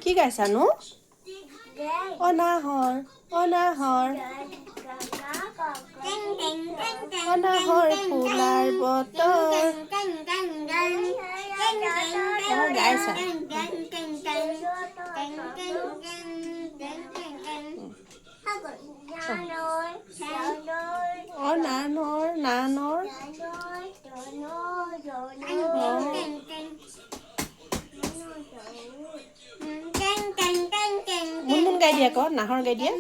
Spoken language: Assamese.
কি গাইছানো? অনাহৰ অনাহৰ ফুলাৰ বতৰ গাইছা নানৰ মুনমুন গাই দিয়া আকৌ নাহৰ গাই দিয়া